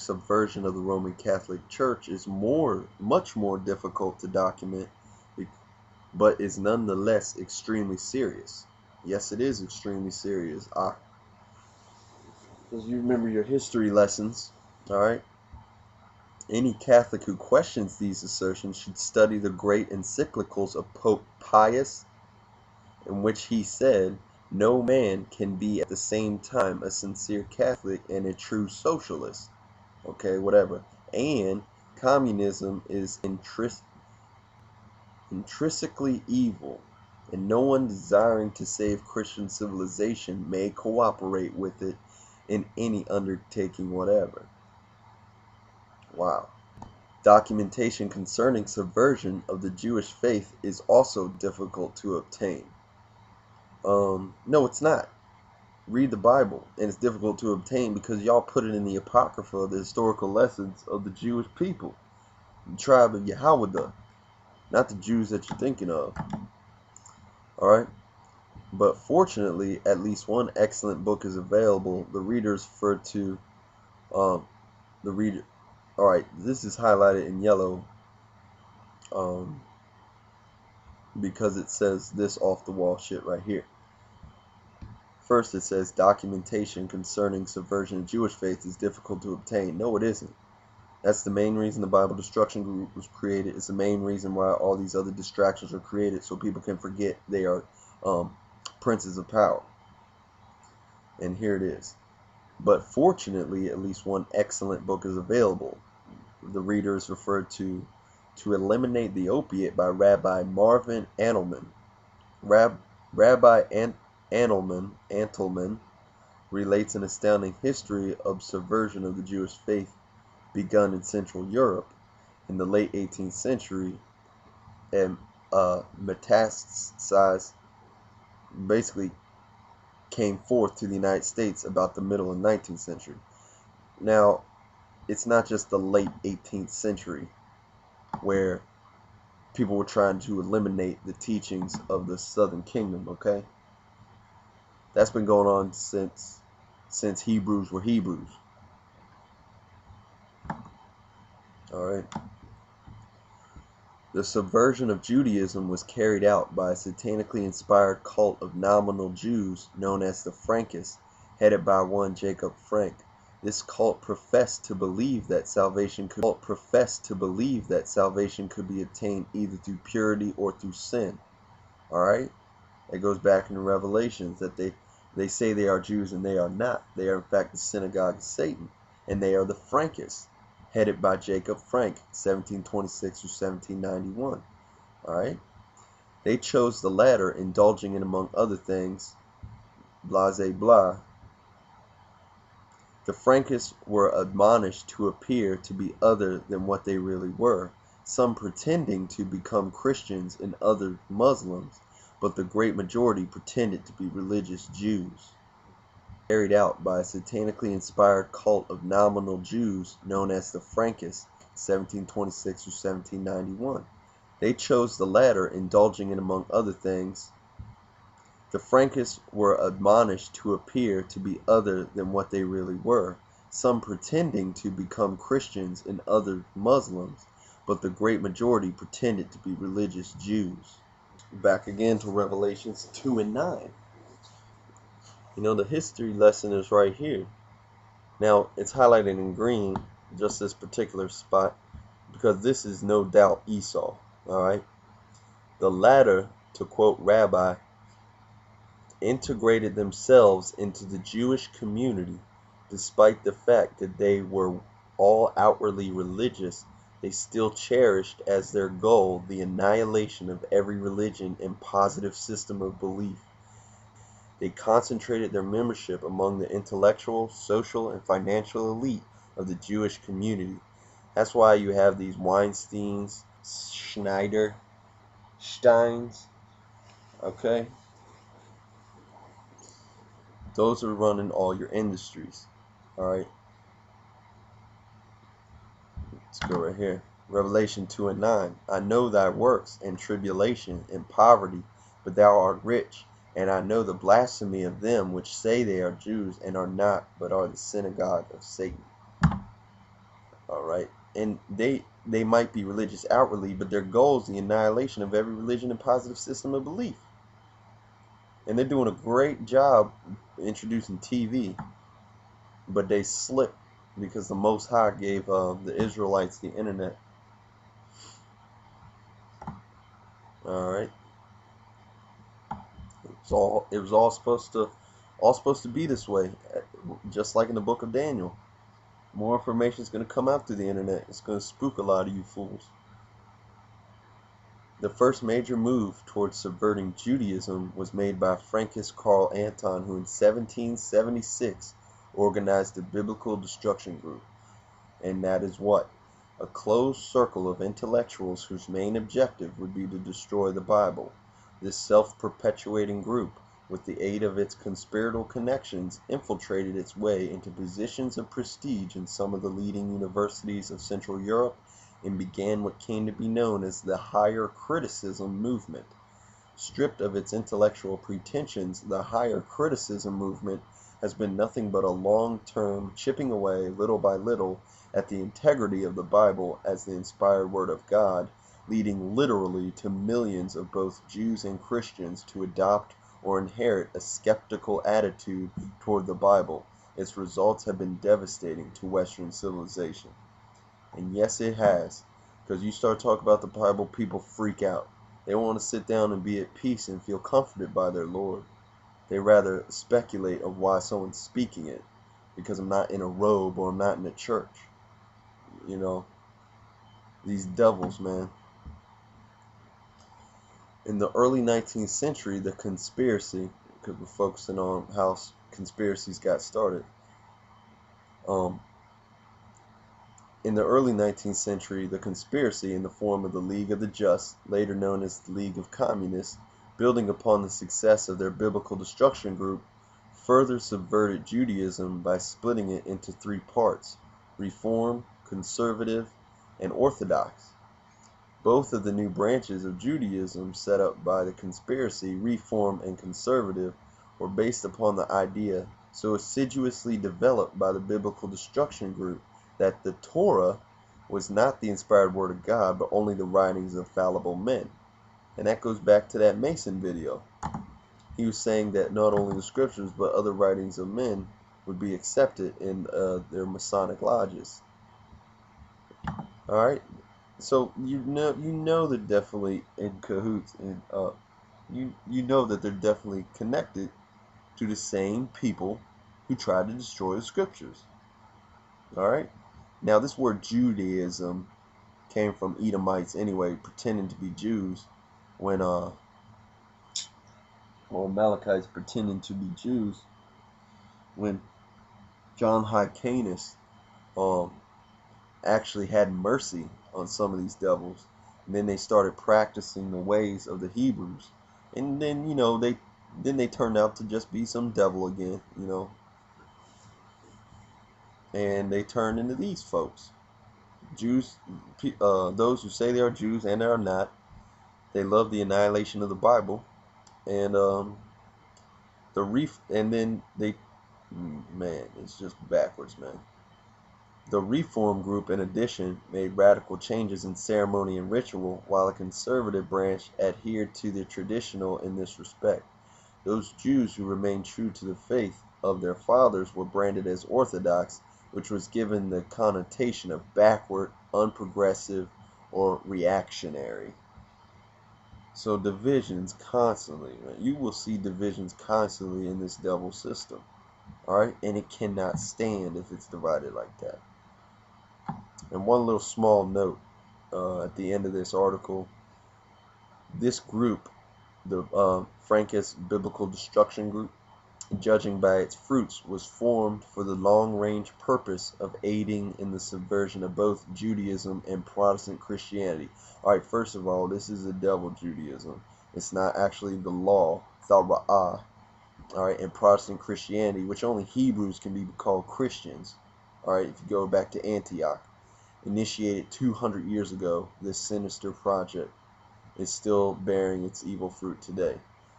subversion of the Roman Catholic Church is much more difficult to document, but is nonetheless extremely serious. Yes, it is extremely serious. As you remember your history lessons, all right? Any Catholic who questions these assertions should study the great encyclicals of Pope Pius, in which he said, "No man can be at the same time a sincere Catholic and a true socialist." Okay, whatever. And communism is intrinsically evil, and no one desiring to save Christian civilization may cooperate with it in any undertaking whatever. Wow. Documentation concerning subversion of the Jewish faith is also difficult to obtain. No, it's not. Read the Bible, and it's difficult to obtain because y'all put it in the Apocrypha, the historical lessons of the Jewish people, the tribe of Yahweh, not the Jews that you're thinking of. Alright? But fortunately, at least one excellent book is available. The readers refer to the reader. Alright, this is highlighted in yellow because it says this off the wall shit right here. First, it says documentation concerning subversion of Jewish faith is difficult to obtain. No, it isn't. That's the main reason the Bible Destruction Group was created. It's the main reason why all these other distractions are created, so people can forget they are princes of power. And here it is. But fortunately, at least one excellent book is available. The reader is referred to Eliminate the Opiate by Rabbi Marvin Antelman. Rabbi Antelman relates an astounding history of subversion of the Jewish faith begun in Central Europe in the late 18th century and metastasized, basically came forth to the United States about the middle of the 19th century. Now, it's not just the late 18th century where people were trying to eliminate the teachings of the Southern Kingdom, okay? That's been going on since Hebrews were Hebrews. Alright. The subversion of Judaism was carried out by a satanically inspired cult of nominal Jews known as the Frankists, headed by one Jacob Frank. This cult professed to believe that salvation could be obtained either through purity or through sin. Alright? It goes back into Revelations that they say they are Jews and they are not. They are in fact the synagogue of Satan, and they are the Frankists, headed by Jacob Frank, 1726 to 1791. Alright? They chose the latter, indulging in, among other things, blase blah. The Frankists were admonished to appear to be other than what they really were, some pretending to become Christians and other Muslims, but the great majority pretended to be religious Jews. Carried out by a satanically inspired cult of nominal Jews known as the Frankists, 1726 to 1791. They chose the latter, indulging in, among other things, the Frankists were admonished to appear to be other than what they really were, some pretending to become Christians and other Muslims, but the great majority pretended to be religious Jews. Back again to Revelations 2 and 9. You know, the history lesson is right here. Now, it's highlighted in green, just this particular spot, because this is no doubt Esau, alright? The latter, to quote Rabbi, integrated themselves into the Jewish community. Despite the fact that they were all outwardly religious, they still cherished as their goal the annihilation of every religion and positive system of belief. They concentrated their membership among the intellectual, social, and financial elite of the Jewish community. That's why you have these Weinsteins, Schneider, Steins, okay? Those are running all your industries, alright? Let's go right here. Revelation 2 and 9. I know thy works, and tribulation, and poverty, but thou art rich. And I know the blasphemy of them which say they are Jews, and are not, but are the synagogue of Satan. All right, and they might be religious outwardly, but their goal is the annihilation of every religion and positive system of belief. And they're doing a great job introducing TV, but they slipped because the Most High gave the Israelites the internet. All right, it was all supposed to be this way, just like in the book of Daniel. More information is going to come out through the internet. It's going to spook a lot of you fools. The first major move towards subverting Judaism was made by Francis Carl Anton, who in 1776 organized the Biblical Destruction Group. And that is what? A closed circle of intellectuals whose main objective would be to destroy the Bible. This self-perpetuating group, with the aid of its conspiratorial connections, infiltrated its way into positions of prestige in some of the leading universities of Central Europe and began what came to be known as the Higher Criticism movement. Stripped of its intellectual pretensions, the Higher Criticism movement has been nothing but a long-term chipping away, little by little, at the integrity of the Bible as the inspired Word of God, leading literally to millions of both Jews and Christians to adopt or inherit a skeptical attitude toward the Bible. Its results have been devastating to Western civilization. And yes, it has. Because you start talking about the Bible, people freak out. They want to sit down and be at peace and feel comforted by their Lord. They rather speculate of why someone's speaking it. Because I'm not in a robe or I'm not in a church. You know, these devils, man. In the early 19th century, the conspiracy, because we're focusing on how conspiracies got started. In the early 19th century, the conspiracy in the form of the League of the Just, later known as the League of Communists, building upon the success of their biblical destruction group, further subverted Judaism by splitting it into three parts: Reform, Conservative, and Orthodox. Both of the new branches of Judaism set up by the conspiracy, Reform and Conservative, were based upon the idea so assiduously developed by the biblical destruction group that the Torah was not the inspired word of God, but only the writings of fallible men. And that goes back to that Mason video. He was saying that not only the scriptures, but other writings of men would be accepted in their Masonic lodges. All right, so you know they're definitely in cahoots, and you know that they're definitely connected to the same people who tried to destroy the scriptures. All right. Now, this word Judaism came from Edomites anyway, pretending to be Jews, when Amalekites pretending to be Jews, when John Hyrcanus actually had mercy on some of these devils, and then they started practicing the ways of the Hebrews, and then they turned out to just be some devil again, and they turned into these folks. Jews, those who say they are Jews and they are not, they love the annihilation of the Bible, and man, it's just backwards, man. The Reform group, in addition, made radical changes in ceremony and ritual, while the conservative branch adhered to the traditional in this respect. Those Jews who remained true to the faith of their fathers were branded as Orthodox, which was given the connotation of backward, unprogressive, or reactionary. So divisions constantly, man. You will see divisions constantly in this devil system. Alright? And it cannot stand if it's divided like that. And one little small note at the end of this article. This group, the Francis Biblical Destruction Group, judging by its fruits, was formed for the long-range purpose of aiding in the subversion of both Judaism and Protestant Christianity. Alright, first of all, this is a devil Judaism. It's not actually the law, Thara'ah. Alright, and Protestant Christianity, which only Hebrews can be called Christians. Alright, if you go back to Antioch, initiated 200 years ago, this sinister project is still bearing its evil fruit today.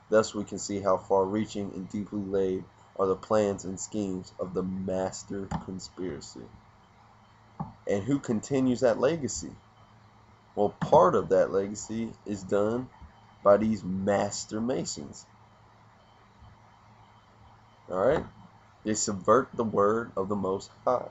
Thus we can see how far-reaching and deeply laid are the plans and schemes of the master conspiracy. And who continues that legacy? Well, part of that legacy is done by these master masons. All right? They subvert the word of the Most High.